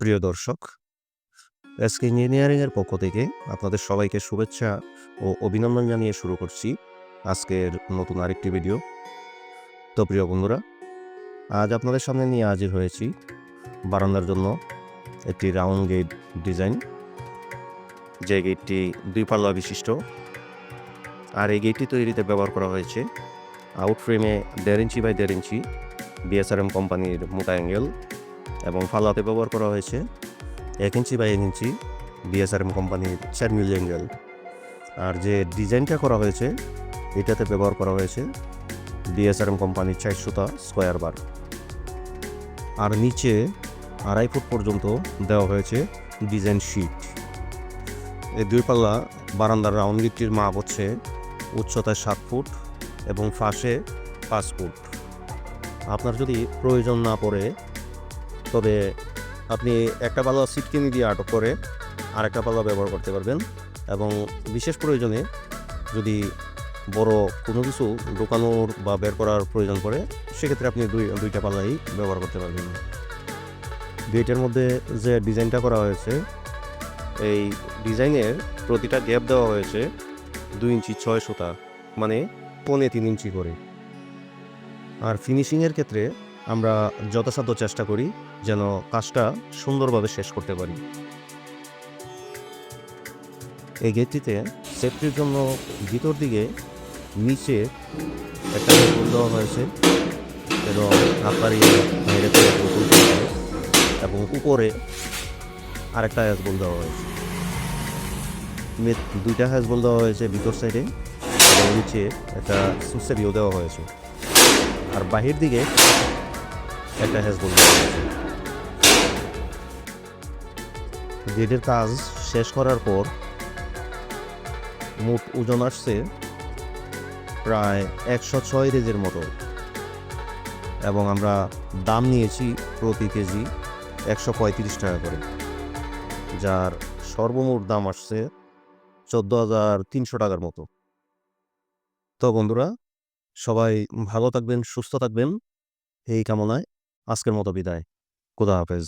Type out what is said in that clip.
প্রিয় দর্শক, SK engineering এর পক্ষ থেকে আপনাদের সবাইকে শুভেচ্ছা ও অভিনন্দন জানিয়ে শুরু করছি আজকের নতুন আরেকটি ভিডিও। তো প্রিয় বন্ধুরা, আজ আপনাদের সামনে নিয়ে হাজির হয়েছি বারান্দার জন্য একটি রাউন্ড গেট ডিজাইন, যে গেটটি 2 পাল্লা বিশিষ্ট। আর এই গেটটি তৈরিতে ব্যবহার করা হয়েছে আউট ফ্রেমে 1.5 ইঞ্চি বাই 1.5 ইঞ্চি বিএসআরএম কোম্পানির মোটা অ্যাঙ্গেল, এবং ফালাতে ব্যবহার করা হয়েছে 1 ইঞ্চি বাই 1 ইঞ্চি বিএসআরএম কোম্পানির 4 মিলি অ্যাঙ্গেল। আর যে ডিজাইনটা করা হয়েছে এটাতে ব্যবহার করা হয়েছে বিএসআরএম কোম্পানির 4 সুতা স্কোয়ার বার। আর নিচে 2.5 ফুট পর্যন্ত দেওয়া হয়েছে ডিজাইন শিট। এই 2 পাল্লা বারান্দার রাউন্ড গেটটির মাপ হচ্ছে উচ্চতায় 7 ফুট এবং ফাঁসে 5 ফুট। আপনার যদি প্রয়োজন না পড়ে তবে আপনি একটা পাল্লা সিটকিনি দিয়ে আটক করে আরেকটা পাল্লা ব্যবহার করতে পারবেন, এবং বিশেষ প্রয়োজনে যদি বড় কোনো কিছু ঢোকানোর বা বের করার প্রয়োজন পড়ে সেক্ষেত্রে আপনি দুইটা পাল্লাই ব্যবহার করতে পারবেন। গেটের মধ্যে যে ডিজাইনটা করা হয়েছে এই ডিজাইনের প্রতিটা গ্যাপ দেওয়া হয়েছে 2 ইঞ্চি 6 সুতা, মানে 3.25 ইঞ্চি করে। আর ফিনিশিংয়ের ক্ষেত্রে আমরা যথাসাধ্য চেষ্টা করি যেন কাজটা সুন্দরভাবে শেষ করতে পারি। এই গেটটিতে সেফটির জন্য ভিতর দিকে নিচে একটা হোল দেওয়া হয়েছে এবং আপনার বাইরে থেকে বোতল তুলতে, এবং উপরে আরেকটা হ্যাজবোল দেওয়া হয়েছে। দুইটা হ্যাজবোল দেওয়া হয়েছে ভিতর সাইডে, এবং নিচে একটা সুসেরিও দেওয়া হয়েছে। আর বাহির দিকে একটা হ্যাজবোল দেওয়া হয়েছে। গেটের কাজ শেষ করার পর মোট ওজন আসছে প্রায় 106 কেজির মতো, এবং আমরা দাম নিয়েছি প্রতি কেজি 135 টাকা করে, যার সর্বমোট দাম আসছে 14,300 টাকার মতো। তো বন্ধুরা, সবাই ভালো থাকবেন, সুস্থ থাকবেন এই কামনায় আজকের মতো বিদায়। খোদা হাফেজ।